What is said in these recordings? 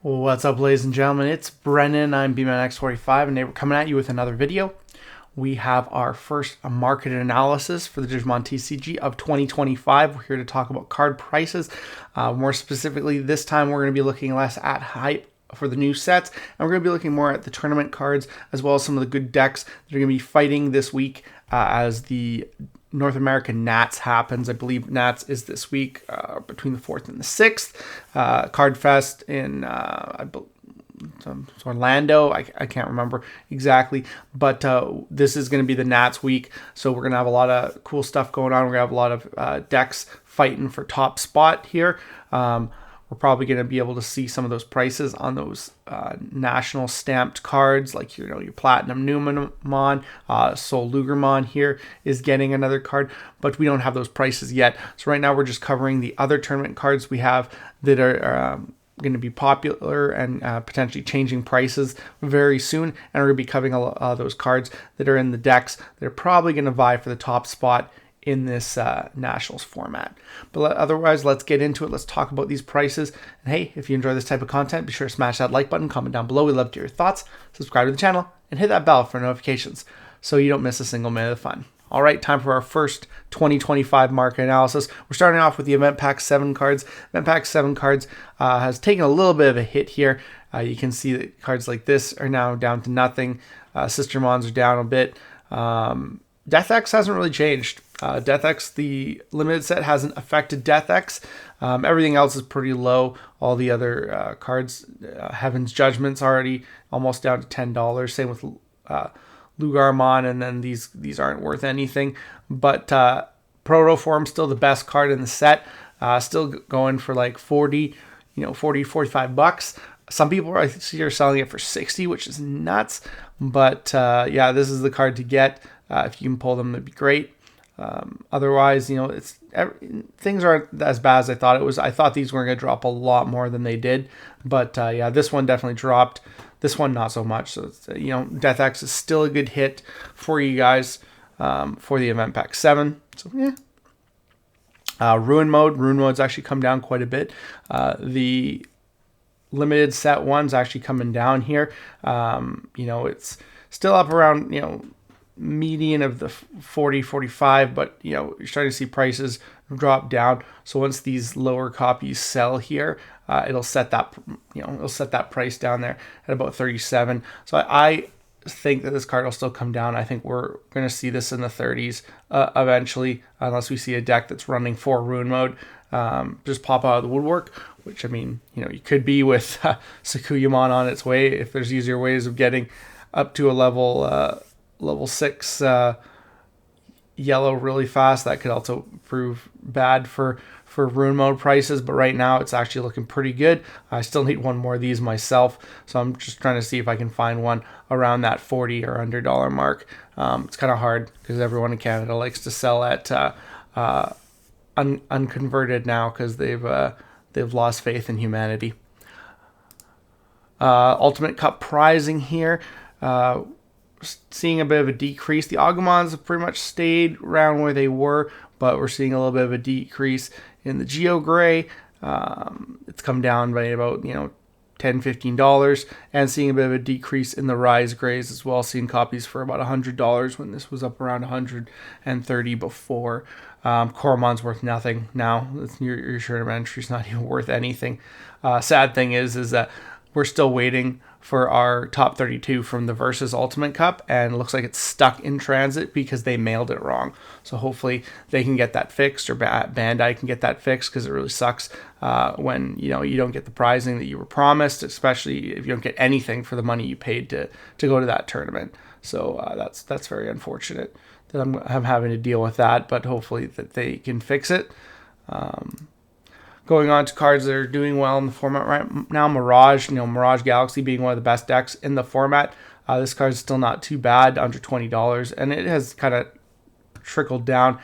What's up, ladies and gentlemen? It's Brennan. I'm Blamon X45, and today we're coming at you with another video. We have our first market analysis for the Digimon TCG of 2025. We're here to talk about card prices. More specifically, this time we're going to be looking less at hype for the new sets, and we're going to be looking more at the tournament cards, as well as some of the good decks that are going to be fighting this week as the North American Nats happens. I believe Nats is this week between the 4th and the 6th. Card Fest in Orlando. I can't remember exactly, but this is going to be the Nats week, so we're going to have a lot of cool stuff going on. We're going to have a lot of decks fighting for top spot here. We're probably going to be able to see some of those prices on those national stamped cards, like your Platinum Numemon, Soul Lugermon here is getting another card, but we don't have those prices yet. So right now we're just covering the other tournament cards we have that are going to be popular and potentially changing prices very soon, and we're going to be covering a lot of those cards that are in the decks that are probably going to vie for the top spot in this Nationals format. But otherwise, let's get into it. Let's talk about these prices. And hey, if you enjoy this type of content, be sure to smash that like button, comment down below. We'd love to hear your thoughts. Subscribe to the channel and hit that bell for notifications so you don't miss a single minute of fun. All right, time for our first 2025 market analysis. We're starting off with the Event Pack 7 cards. Event Pack 7 cards has taken a little bit of a hit here. You can see that cards like this are now down to nothing. Sister Mons are down a bit. Death X hasn't really changed. Death X, the limited set, hasn't affected Death X. Everything else is pretty low. All the other cards, Heaven's Judgment's already almost down to $10. Same with Lugarmon, and then these aren't worth anything. But Protoform's still the best card in the set. Still going for like 40, 45 bucks. Some people I see are selling it for 60, which is nuts. But yeah, this is the card to get. If you can pull them, it'd be great. Otherwise, things aren't as bad as I thought it was. I thought these were going to drop a lot more than they did, but yeah, this one definitely dropped. This one not so much. So Death X is still a good hit for you guys for the Event Pack 7. So yeah. Ruin Mode's actually come down quite a bit. The limited set one's actually coming down here. It's still up around median of the 40-45, but you're starting to see prices drop down. So once these lower copies sell here, it'll set that price down there at about 37. So I think that this card will still come down. I think we're going to see this in the 30s eventually, unless we see a deck that's running 4 Ruin Mode just pop out of the woodwork, which you could be with Sakuyamon on its way. If there's easier ways of getting up to a level 6 yellow really fast, that could also prove bad for Ruin Mode prices, but right now it's actually looking pretty good. I still need one more of these myself, so I'm just trying to see if I can find one around that $40 or under dollar mark. It's kind of hard because everyone in Canada likes to sell at unconverted now because they've lost faith in humanity. Ultimate Cup pricing here, seeing a bit of a decrease. The Agumons have pretty much stayed around where they were, but we're seeing a little bit of a decrease in the Geo Gray. It's come down by about $10-15, and seeing a bit of a decrease in the Rise Grays as well, seeing copies for about $100 when this was up around $130 before. Coramon's worth nothing now. Your Tournament entry's not even worth anything. Sad thing is that we're still waiting for our top 32 from the Versus Ultimate Cup, and it looks like it's stuck in transit because they mailed it wrong. So hopefully they can get that fixed, or Bandai can get that fixed, because it really sucks when you don't get the prizing that you were promised, especially if you don't get anything for the money you paid to go to that tournament. So that's very unfortunate that I'm having to deal with that, but hopefully that they can fix it. Going on to cards that are doing well in the format right now, Mirage Galaxy being one of the best decks in the format. This card is still not too bad, under $20, and it has kind of trickled down,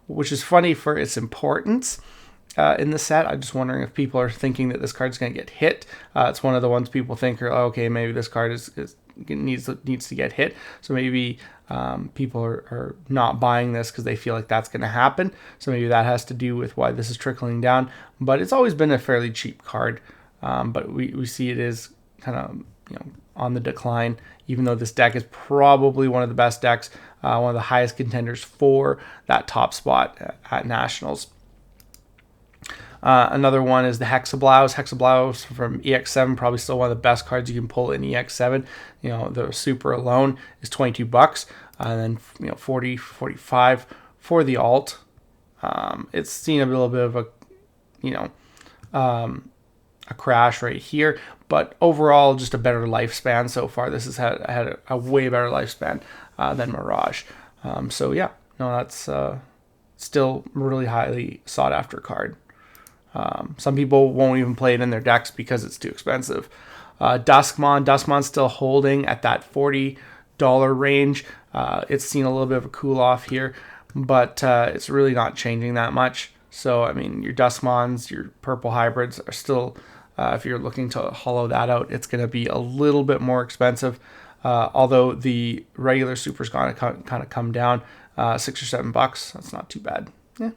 which is funny for its importance in the set. I'm just wondering if people are thinking that this card's going to get hit. It's one of the ones people think are, okay, maybe this card needs to get hit. So maybe people are not buying this because they feel like that's going to happen. So maybe that has to do with why this is trickling down. But it's always been a fairly cheap card. but we see it is kind of on the decline, even though this deck is probably one of the best decks, one of the highest contenders for that top spot at Nationals. Another one is the Hexablouse. Hexablouse from EX7, probably still one of the best cards you can pull in EX7. The Super alone is $22, and then 40, 45 for the alt. It's seen a little bit of a crash right here, but overall just a better lifespan so far. This has had a way better lifespan than Mirage. So yeah, no, that's still really highly sought after card. Some people won't even play it in their decks because it's too expensive. Duskmon's still holding at that $40 range. It's seen a little bit of a cool off here, but it's really not changing that much. So, I mean, your Duskmons, your purple hybrids are still, if you're looking to hollow that out, it's going to be a little bit more expensive. Although the regular Super's going to kind of come down $6 or $7. That's not too bad. Yeah.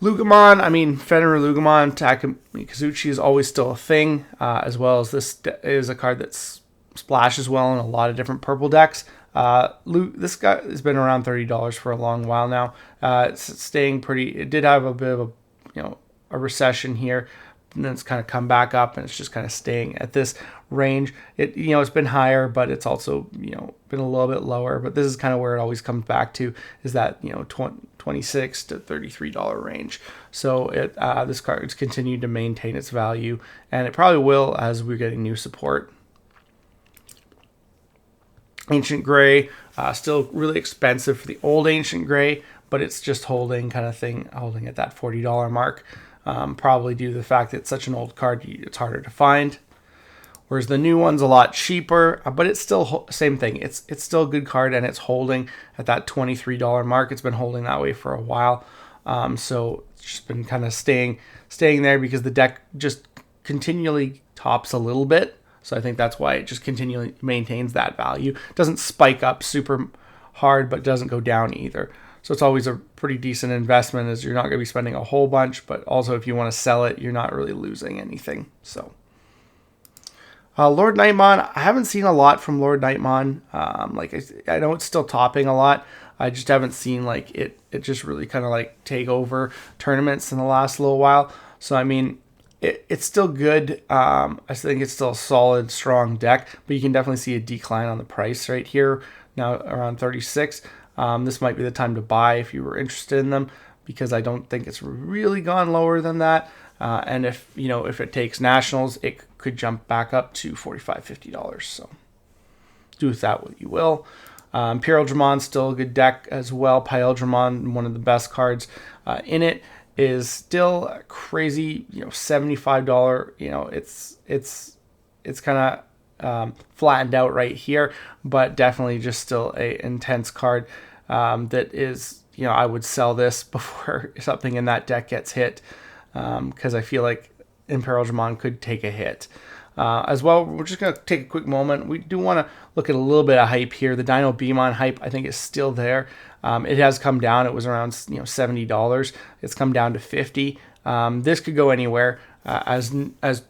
Lugon, I mean, Fenrir Lugon, Kazuchi is always still a thing, as well as this is a card that splashes well in a lot of different purple decks. This guy has been around $30 for a long while now. It's staying pretty. It did have a bit of a recession here, and then it's kind of come back up, and it's just kind of staying at this range. It's been higher, but it's also been a little bit lower. But this is kind of where it always comes back to, is that $26 to $33 range. So this card's continued to maintain its value, and it probably will as we're getting new support. Ancient Gray, still really expensive for the old Ancient Gray, but it's just holding at that $40 mark. Probably due to the fact that it's such an old card, it's harder to find. Whereas the new one's a lot cheaper, but it's still same thing. It's still a good card, and it's holding at that $23 mark. It's been holding that way for a while. So it's just been kind of staying there because the deck just continually tops a little bit. So I think that's why it just continually maintains that value. It doesn't spike up super hard, but doesn't go down either. So it's always a pretty decent investment, as you're not going to be spending a whole bunch, but also if you want to sell it, you're not really losing anything. So Lord Nightmon, I haven't seen a lot from Lord Nightmon. I know it's still topping a lot. I just haven't seen it just really kind of take over tournaments in the last little while. So I mean, it's still good. I think it's still a solid, strong deck, but you can definitely see a decline on the price right here, now around 36. This might be the time to buy if you were interested in them, because I don't think it's really gone lower than that. And if it takes Nationals, it could jump back up to $45, $50. So do with that what you will. Imperial Dramon, still a good deck as well. Pile Dramon, one of the best cards in it, is still crazy, $75. It's kind of flattened out right here, but definitely just still a intense card that is, I would sell this before something in that deck gets hit, because I feel like Imperial Dramon could take a hit. As well, we're just going to take a quick moment. We do want to look at a little bit of hype here. The Dino Beon hype, I think, is still there. It has come down. It was around $70. It's come down to $50. This could go anywhere as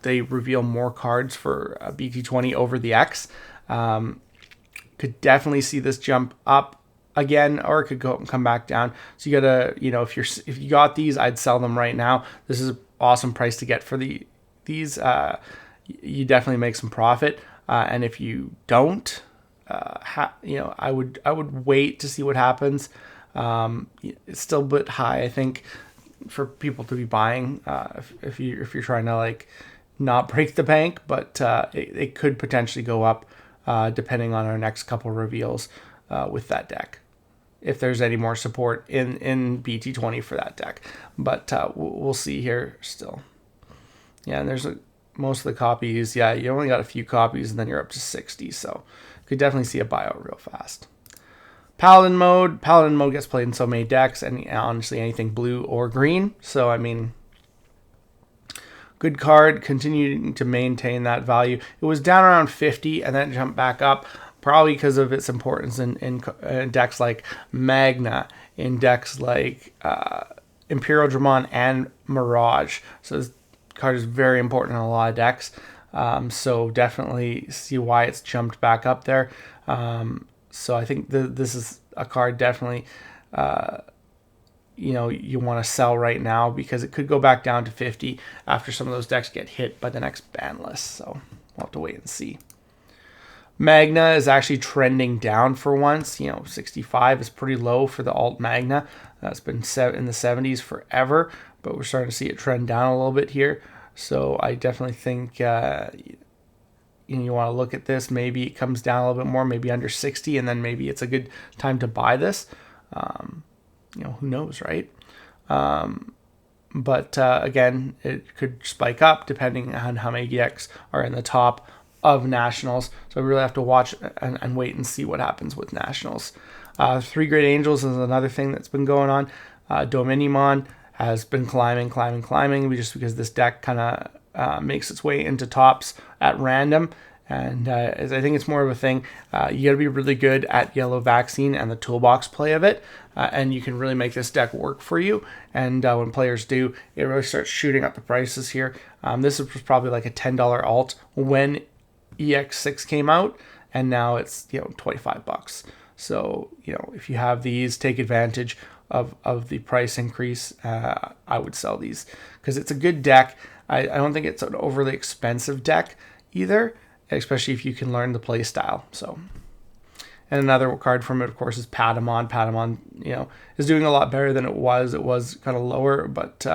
they reveal more cards for BT20 over the X. Could definitely see this jump up again, or it could come back down. So you gotta, if you got these, I'd sell them right now. This is an awesome price to get for these. You definitely make some profit. And if you don't, I would wait to see what happens. It's still a bit high, I think, for people to be buying if you're trying to not break the bank, but it could potentially go up depending on our next couple reveals with that deck, if there's any more support in BT20 for that deck. But we'll see here still. Yeah, and there's most of the copies. Yeah, you only got a few copies, and then you're up to 60. So you could definitely see a buyout real fast. Paladin Mode gets played in so many decks, and honestly anything blue or green. So I mean, good card, continuing to maintain that value. It was down around 50 and then jumped back up, probably because of its importance in decks like Magna, in decks like Imperial Dramon and Mirage. So card is very important in a lot of decks. So definitely see why it's jumped back up there. So I think this is a card definitely, you want to sell right now because it could go back down to 50 after some of those decks get hit by the next ban list. So we'll have to wait and see. Magna is actually trending down for once. 65 is pretty low for the alt Magna. That's been in the 70s forever, but we're starting to see it trend down a little bit here. So I definitely think you want to look at this. Maybe it comes down a little bit more, maybe under 60, and then maybe it's a good time to buy this. Who knows, right? But again, it could spike up depending on how many decks are in the top of Nationals. So we really have to watch and wait and see what happens with Nationals. 3 Great Angels is another thing that's been going on. Digimon has been climbing just because this deck kind of makes its way into tops at random. And I think it's more of a thing. You got to be really good at Yellow Vaccine and the toolbox play of it. And you can really make this deck work for you. And when players do, it really starts shooting up the prices here. This was probably like a $10 alt when EX6 came out. And now it's, $25. So, if you have these, take advantage of the price increase. I would sell these because it's a good deck. I don't think it's an overly expensive deck either, especially if you can learn the play style. So, and another card from it, of course, is Patamon. Patamon, is doing a lot better than it was. It was kind of lower, but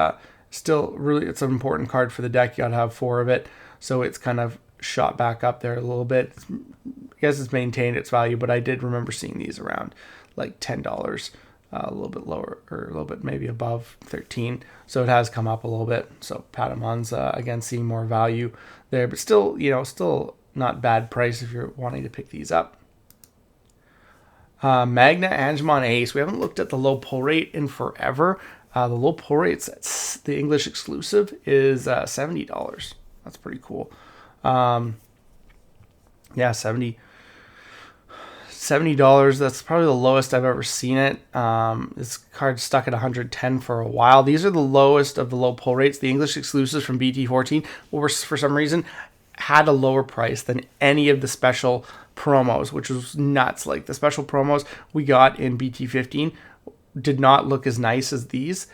still, really, it's an important card for the deck. You got to have 4 of it, so it's kind of shot back up there a little bit. I guess it's maintained its value, but I did remember seeing these around like $10, a little bit lower, or a little bit maybe above 13. So it has come up a little bit. So Patamon's again seeing more value there, but still, still not bad price if you're wanting to pick these up. Magna Anon Ace. We haven't looked at the low pull rate in forever. The low pull rate, the English exclusive, is $70. That's pretty cool. Yeah, $70. That's probably the lowest I've ever seen it. This card's stuck at 110 for a while. These are the lowest of the low pull rates. The English exclusives from BT14 were, for some reason, had a lower price than any of the special promos, which was nuts. Like the special promos we got in BT15 did not look as nice as these,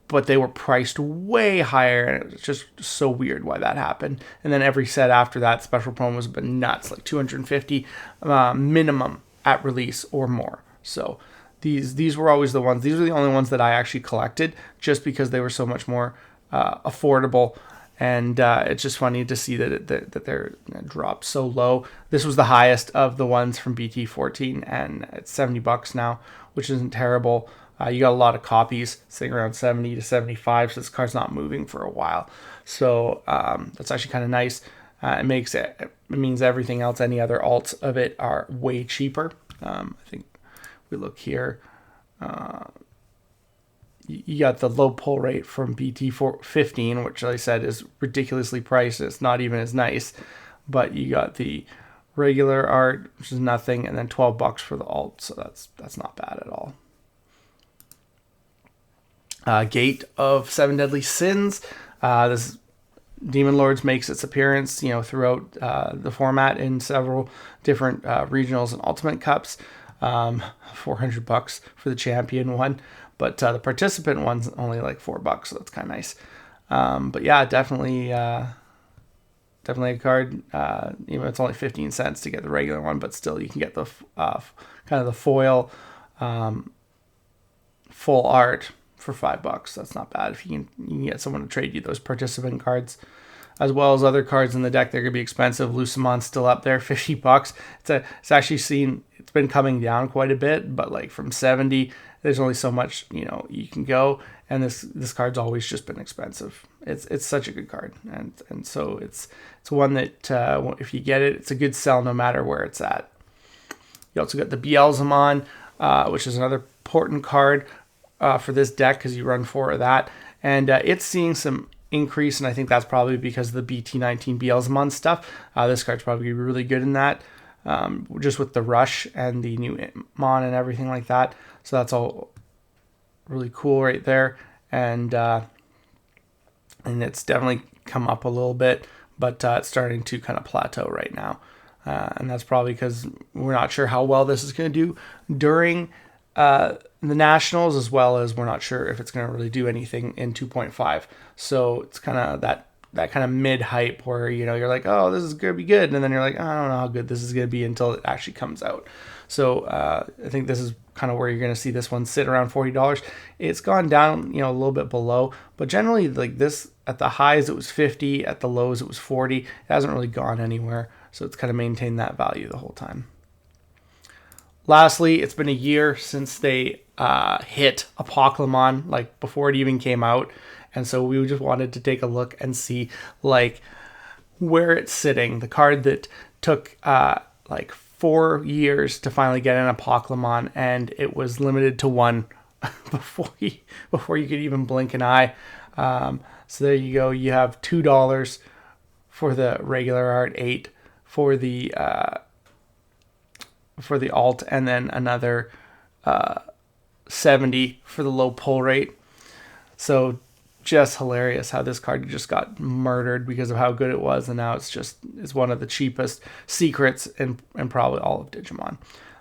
but they were priced way higher, and it was just so weird why that happened. And then every set after that, special promos have been nuts, like 250 minimum at release or more. So these were always the ones. These were the only ones that I actually collected, just because they were so much more affordable. And it's just funny to see that they're dropped so low. This was the highest of the ones from BT14, and it's $70 now, which isn't terrible. You got a lot of copies sitting around 70 to 75, so this card's not moving for a while. So that's actually kind of nice. It means everything else, any other alts of it, are way cheaper. I think we look here. You got the low pull rate from BT15, which I said is ridiculously priced. It's not even as nice, but you got the regular art, which is nothing, and then $12 for the alt. So that's not bad at all. Gate of 7 Deadly Sins. This Demon Lords makes its appearance, throughout the format in several different regionals and ultimate cups. $400 for the champion one, but the participant one's only like $4, so that's kind of nice. But yeah, definitely a card. It's only 15 cents to get the regular one, but still you can get the kind of the foil full art for $5. That's not bad if you can get someone to trade you those participant cards, as well as other cards in the deck. They're gonna be expensive. Lucon's still up there, $50. It's actually it's been coming down quite a bit, but like from 70, there's only so much you can go, and this card's always just been expensive. It's such a good card, and so it's one that if you get it, it's a good sell no matter where it's at. You also got the Blamon, which is another important card for this deck because you run 4 of that, and it's seeing some increase, and I think that's probably because of the BT19 Blamon stuff. This card's probably really good in that, just with the rush and the new Mon and everything like that. So that's all really cool right there. And and it's definitely come up a little bit, but it's starting to kind of plateau right now. And that's probably because we're not sure how well this is going to do during the Nationals, as well as we're not sure if it's going to really do anything in 2.5. So it's kind of that kind of mid hype where, you know, you're like, oh, this is going to be good. And then you're like, I don't know how good this is going to be until it actually comes out. So I think this is kind of where you're going to see this one sit around $40. It's gone down, you know, a little bit below, but generally like this at the highs, it was 50, at the lows, it was 40. It hasn't really gone anywhere. So it's kind of maintained that value the whole time. Lastly, it's been a year since they hit Apocon, like before it even came out. And so we just wanted to take a look and see like where it's sitting. The card that took like 4 years to finally get an Apocon, and it was limited to one before you could even blink an eye. So there you go. You have $2 for the regular art, $8 for the alt, and then another 70 for the low pull rate. So just hilarious how this card just got murdered because of how good it was, and now it's one of the cheapest secrets in probably all of Digimon.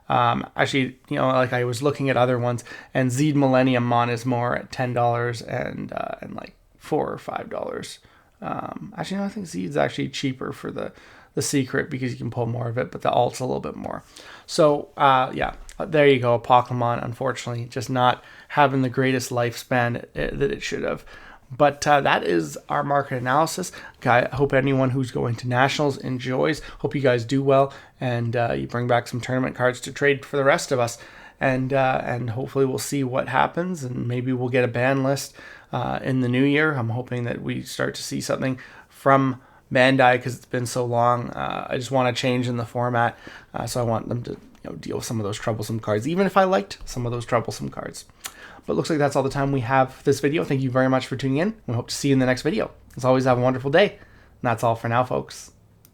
Actually, you know, like I was looking at other ones, and Zed Millennium Mon is more at $10 and like $4 or $5. Actually, no, I think Zed's actually cheaper for the secret because you can pull more of it, but the alt's a little bit more. So yeah, there you go. Pokemon, unfortunately, just not having the greatest lifespan that it should have. But that is our market analysis. I hope anyone who's going to Nationals enjoys. Hope you guys do well, and you bring back some tournament cards to trade for the rest of us. And hopefully we'll see what happens, and maybe we'll get a ban list in the new year. I'm hoping that we start to see something from Bandai because it's been so long. I just want to change in the format, so I want them to deal with some of those troublesome cards, even if I liked some of those troublesome cards. But it looks like that's all the time we have for this video. Thank you very much for tuning in. We hope to see you in the next video. As always, have a wonderful day. And that's all for now, folks.